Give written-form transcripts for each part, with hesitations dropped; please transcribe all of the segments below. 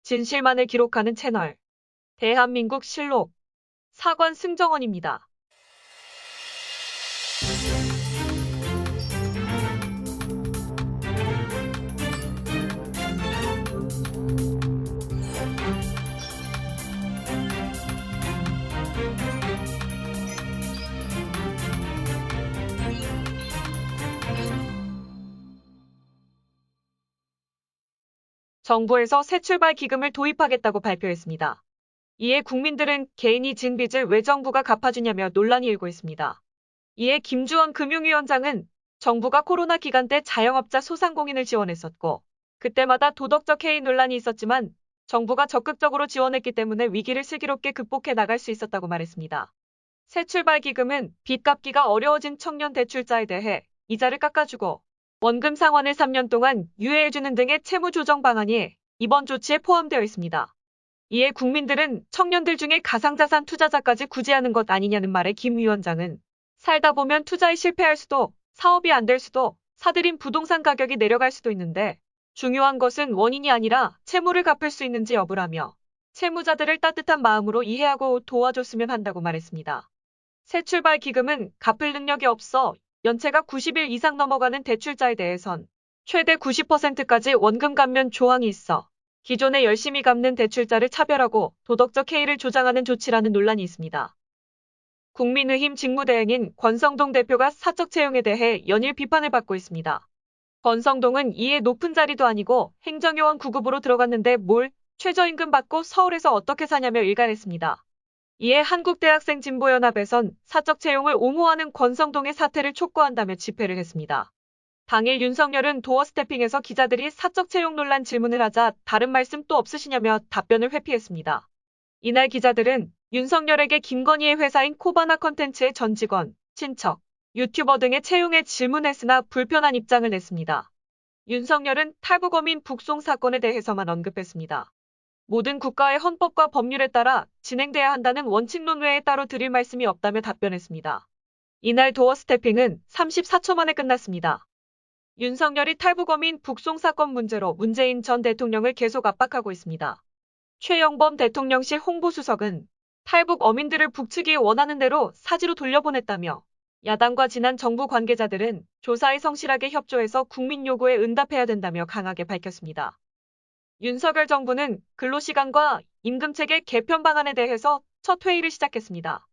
진실만을 기록하는 채널. 대한민국 실록. 사관 승정원입니다. 정부에서 새 출발 기금을 도입하겠다고 발표했습니다. 이에 국민들은 개인이 진 빚을 왜 정부가 갚아주냐며 논란이 일고 있습니다. 이에 김주원 금융위원장은 정부가 코로나 기간 때 자영업자 소상공인을 지원했었고 그때마다 도덕적 해이 논란이 있었지만 정부가 적극적으로 지원했기 때문에 위기를 슬기롭게 극복해 나갈 수 있었다고 말했습니다. 새 출발 기금은 빚 갚기가 어려워진 청년 대출자에 대해 이자를 깎아주고 원금 상환을 3년 동안 유예해주는 등의 채무 조정 방안이 이번 조치에 포함되어 있습니다. 이에 국민들은 청년들 중에 가상자산 투자자까지 구제하는 것 아니냐는 말에 김 위원장은 살다 보면 투자에 실패할 수도 사업이 안 될 수도 사들인 부동산 가격이 내려갈 수도 있는데 중요한 것은 원인이 아니라 채무를 갚을 수 있는지 여부라며 채무자들을 따뜻한 마음으로 이해하고 도와줬으면 한다고 말했습니다. 새 출발 기금은 갚을 능력이 없어 연체가 90일 이상 넘어가는 대출자에 대해선 최대 90%까지 원금 감면 조항이 있어 기존에 열심히 갚는 대출자를 차별하고 도덕적 해이를 조장하는 조치라는 논란이 있습니다. 국민의힘 직무대행인 권성동 대표가 사적 채용에 대해 연일 비판을 받고 있습니다. 권성동은 이에 높은 자리도 아니고 행정요원 9급으로 들어갔는데 뭘 최저임금 받고 서울에서 어떻게 사냐며 일갈했습니다. 이에 한국대학생진보연합에선 사적 채용을 옹호하는 권성동의 사퇴를 촉구한다며 집회를 했습니다. 당일 윤석열은 도어 스태핑에서 기자들이 사적 채용 논란 질문을 하자 다른 말씀 또 없으시냐며 답변을 회피했습니다. 이날 기자들은 윤석열에게 김건희의 회사인 코바나 컨텐츠의 전 직원, 친척, 유튜버 등의 채용에 질문했으나 불편한 입장을 냈습니다. 윤석열은 탈북어민 북송 사건에 대해서만 언급했습니다. 모든 국가의 헌법과 법률에 따라 진행돼야 한다는 원칙론 외에 따로 드릴 말씀이 없다며 답변했습니다. 이날 도어 스태핑은 34초 만에 끝났습니다. 윤석열이 탈북어민 북송 사건 문제로 문재인 전 대통령을 계속 압박하고 있습니다. 최영범 대통령실 홍보수석은 탈북 어민들을 북측이 원하는 대로 사지로 돌려보냈다며 야당과 지난 정부 관계자들은 조사에 성실하게 협조해서 국민 요구에 응답해야 된다며 강하게 밝혔습니다. 윤석열 정부는 근로시간과 임금체계 개편 방안에 대해서 첫 회의를 시작했습니다.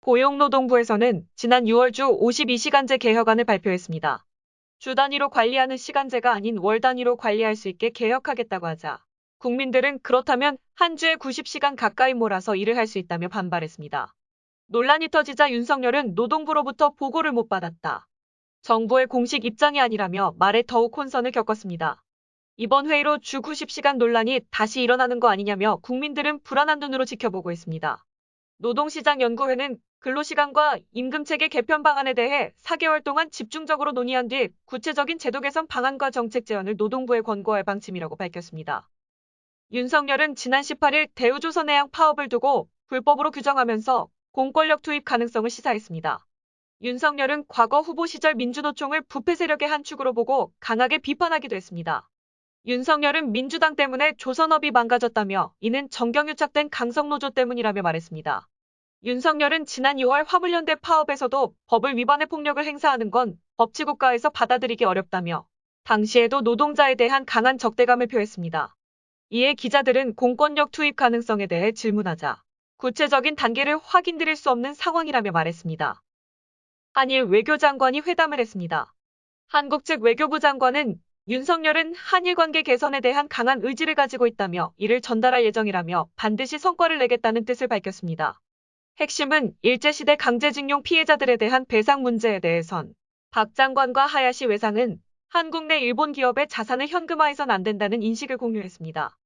고용노동부에서는 지난 6월 주 52시간제 개혁안을 발표했습니다. 주 단위로 관리하는 시간제가 아닌 월 단위로 관리할 수 있게 개혁하겠다고 하자 국민들은 그렇다면 한 주에 90시간 가까이 몰아서 일을 할 수 있다며 반발했습니다. 논란이 터지자 윤석열은 노동부로부터 보고를 못 받았다. 정부의 공식 입장이 아니라며 말에 더욱 혼선을 겪었습니다. 이번 회의로 주 90시간 논란이 다시 일어나는 거 아니냐며 국민들은 불안한 눈으로 지켜보고 있습니다. 노동시장연구회는 근로시간과 임금체계 개편 방안에 대해 4개월 동안 집중적으로 논의한 뒤 구체적인 제도 개선 방안과 정책 제안을 노동부에 권고할 방침이라고 밝혔습니다. 윤석열은 지난 18일 대우조선해양 파업을 두고 불법으로 규정하면서 공권력 투입 가능성을 시사했습니다. 윤석열은 과거 후보 시절 민주노총을 부패 세력의 한 축으로 보고 강하게 비판하기도 했습니다. 윤석열은 민주당 때문에 조선업이 망가졌다며 이는 정경유착된 강성노조 때문이라며 말했습니다. 윤석열은 지난 6월 화물연대 파업에서도 법을 위반해 폭력을 행사하는 건 법치국가에서 받아들이기 어렵다며 당시에도 노동자에 대한 강한 적대감을 표했습니다. 이에 기자들은 공권력 투입 가능성에 대해 질문하자 구체적인 단계를 확인드릴 수 없는 상황이라며 말했습니다. 한일 외교장관이 회담을 했습니다. 한국 측 외교부 장관은 윤석열은 한일 관계 개선에 대한 강한 의지를 가지고 있다며 이를 전달할 예정이라며 반드시 성과를 내겠다는 뜻을 밝혔습니다. 핵심은 일제시대 강제징용 피해자들에 대한 배상 문제에 대해선 박 장관과 하야시 외상은 한국 내 일본 기업의 자산을 현금화해선 안 된다는 인식을 공유했습니다.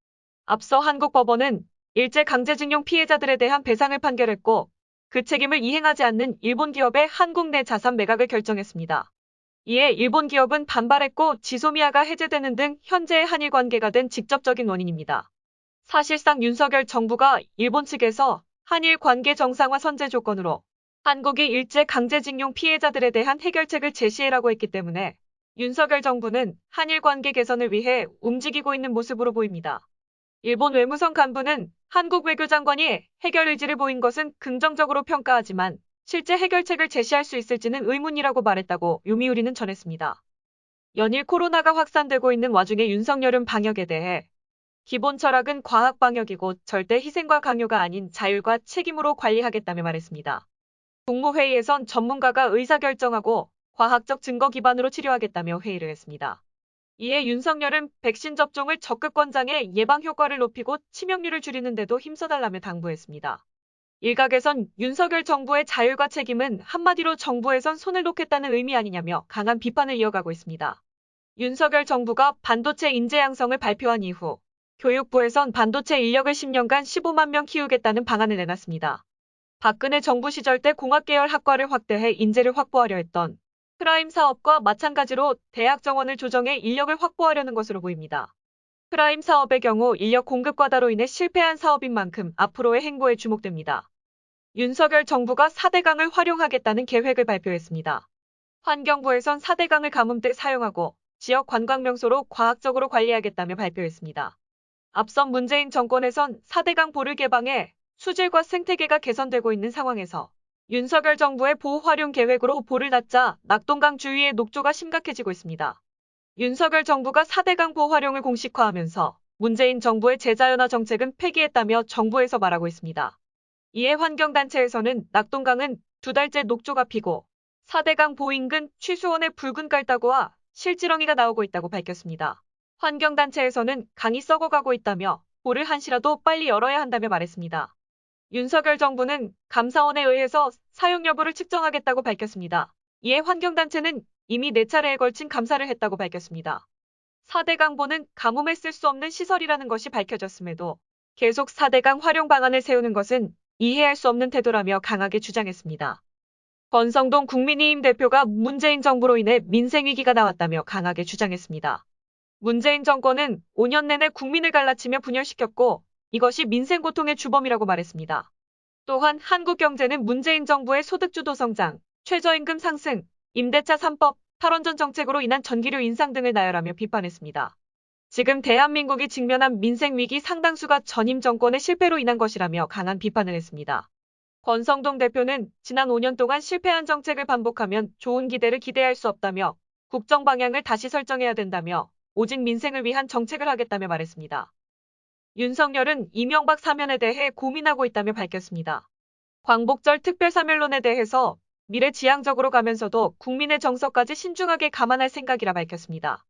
앞서 한국 법원은 일제 강제징용 피해자들에 대한 배상을 판결했고 그 책임을 이행하지 않는 일본 기업의 한국 내 자산 매각을 결정했습니다. 이에 일본 기업은 반발했고 지소미아가 해제되는 등 현재의 한일 관계가 된 직접적인 원인입니다. 사실상 윤석열 정부가 일본 측에서 한일 관계 정상화 선제 조건으로 한국이 일제 강제징용 피해자들에 대한 해결책을 제시해라고 했기 때문에 윤석열 정부는 한일 관계 개선을 위해 움직이고 있는 모습으로 보입니다. 일본 외무성 간부는 한국 외교장관이 해결 의지를 보인 것은 긍정적으로 평가하지만 실제 해결책을 제시할 수 있을지는 의문이라고 말했다고 요미우리는 전했습니다. 연일 코로나가 확산되고 있는 와중에 윤석열은 방역에 대해 기본 철학은 과학 방역이고 절대 희생과 강요가 아닌 자율과 책임으로 관리하겠다며 말했습니다. 국무회의에선 전문가가 의사결정하고 과학적 증거 기반으로 치료하겠다며 회의를 했습니다. 이에 윤석열은 백신 접종을 적극 권장해 예방 효과를 높이고 치명률을 줄이는 데도 힘써달라며 당부했습니다. 일각에선 윤석열 정부의 자율과 책임은 한마디로 정부에선 손을 놓겠다는 의미 아니냐며 강한 비판을 이어가고 있습니다. 윤석열 정부가 반도체 인재 양성을 발표한 이후 교육부에선 반도체 인력을 10년간 15만 명 키우겠다는 방안을 내놨습니다. 박근혜 정부 시절 때 공학계열 학과를 확대해 인재를 확보하려 했던 프라임 사업과 마찬가지로 대학 정원을 조정해 인력을 확보하려는 것으로 보입니다. 프라임 사업의 경우 인력 공급 과다로 인해 실패한 사업인 만큼 앞으로의 행보에 주목됩니다. 윤석열 정부가 4대강을 활용하겠다는 계획을 발표했습니다. 환경부에선 4대강을 가뭄때 사용하고 지역 관광 명소로 과학적으로 관리하겠다며 발표했습니다. 앞선 문재인 정권에선 4대강 보를 개방해 수질과 생태계가 개선되고 있는 상황에서 윤석열 정부의 보호 활용 계획으로 보를 닫자 낙동강 주위의 녹조가 심각해지고 있습니다. 윤석열 정부가 4대강 보호 활용을 공식화하면서 문재인 정부의 제자연화 정책은 폐기했다며 정부에서 말하고 있습니다. 이에 환경단체에서는 낙동강은 2달째 녹조가 피고 4대강 보호 인근 취수원에 붉은 깔따구와 실지렁이가 나오고 있다고 밝혔습니다. 환경단체에서는 강이 썩어가고 있다며 보를 한시라도 빨리 열어야 한다며 말했습니다. 윤석열 정부는 감사원에 의해서 사용 여부를 측정하겠다고 밝혔습니다. 이에 환경단체는 이미 4차례에 걸친 감사를 했다고 밝혔습니다. 4대강 보는 가뭄에 쓸 수 없는 시설이라는 것이 밝혀졌음에도 계속 4대강 활용 방안을 세우는 것은 이해할 수 없는 태도라며 강하게 주장했습니다. 권성동 국민의힘 대표가 문재인 정부로 인해 민생위기가 나왔다며 강하게 주장했습니다. 문재인 정권은 5년 내내 국민을 갈라치며 분열시켰고 이것이 민생 고통의 주범이라고 말했습니다. 또한 한국 경제는 문재인 정부의 소득주도 성장, 최저임금 상승, 임대차 3법, 탈원전 정책으로 인한 전기료 인상 등을 나열하며 비판했습니다. 지금 대한민국이 직면한 민생 위기 상당수가 전임 정권의 실패로 인한 것이라며 강한 비판을 했습니다. 권성동 대표는 지난 5년 동안 실패한 정책을 반복하면 좋은 기대를 기대할 수 없다며 국정 방향을 다시 설정해야 된다며 오직 민생을 위한 정책을 하겠다며 말했습니다. 윤석열은 이명박 사면에 대해 고민하고 있다며 밝혔습니다. 광복절 특별사면론에 대해서 미래지향적으로 가면서도 국민의 정서까지 신중하게 감안할 생각이라 밝혔습니다.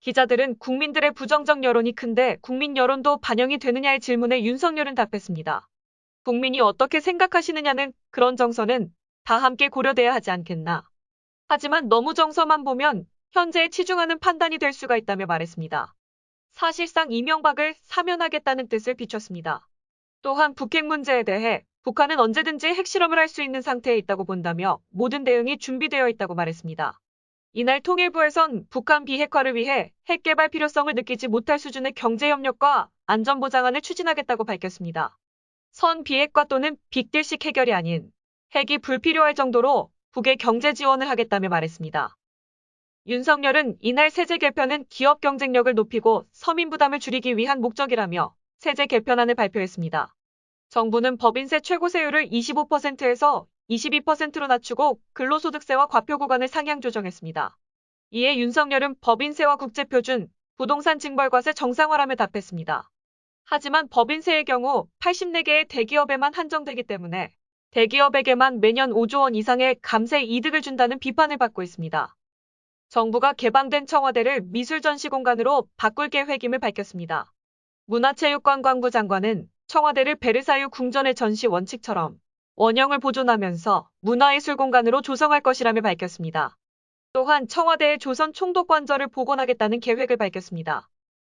기자들은 국민들의 부정적 여론이 큰데 국민 여론도 반영이 되느냐의 질문에 윤석열은 답했습니다. 국민이 어떻게 생각하시느냐는 그런 정서는 다 함께 고려돼야 하지 않겠나. 하지만 너무 정서만 보면 현재에 치중하는 판단이 될 수가 있다며 말했습니다. 사실상 이명박을 사면하겠다는 뜻을 비췄습니다. 또한 북핵 문제에 대해 북한은 언제든지 핵실험을 할 수 있는 상태에 있다고 본다며 모든 대응이 준비되어 있다고 말했습니다. 이날 통일부에선 북한 비핵화를 위해 핵개발 필요성을 느끼지 못할 수준의 경제협력과 안전보장안을 추진하겠다고 밝혔습니다. 선 비핵화 또는 빅딜식 해결이 아닌 핵이 불필요할 정도로 북에 경제 지원을 하겠다며 말했습니다. 윤석열은 이날 세제 개편은 기업 경쟁력을 높이고 서민 부담을 줄이기 위한 목적이라며 세제 개편안을 발표했습니다. 정부는 법인세 최고세율을 25%에서 22%로 낮추고 근로소득세와 과표 구간을 상향 조정했습니다. 이에 윤석열은 법인세와 국제표준, 부동산 징벌과세 정상화라며 답했습니다. 하지만 법인세의 경우 84개의 대기업에만 한정되기 때문에 대기업에게만 매년 5조 원 이상의 감세 이득을 준다는 비판을 받고 있습니다. 정부가 개방된 청와대를 미술전시공간으로 바꿀 계획임을 밝혔습니다. 문화체육관광부 장관은 청와대를 베르사유 궁전의 전시 원칙처럼 원형을 보존하면서 문화예술공간으로 조성할 것이라며 밝혔습니다. 또한 청와대의 조선 총독 관저를 복원하겠다는 계획을 밝혔습니다.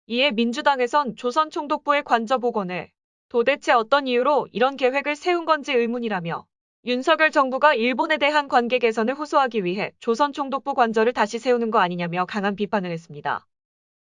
이에 민주당에선 조선 총독부의 관저 복원을 도대체 어떤 이유로 이런 계획을 세운 건지 의문이라며 윤석열 정부가 일본에 대한 관계 개선을 호소하기 위해 조선 총독부 관저를 다시 세우는 거 아니냐며 강한 비판을 했습니다.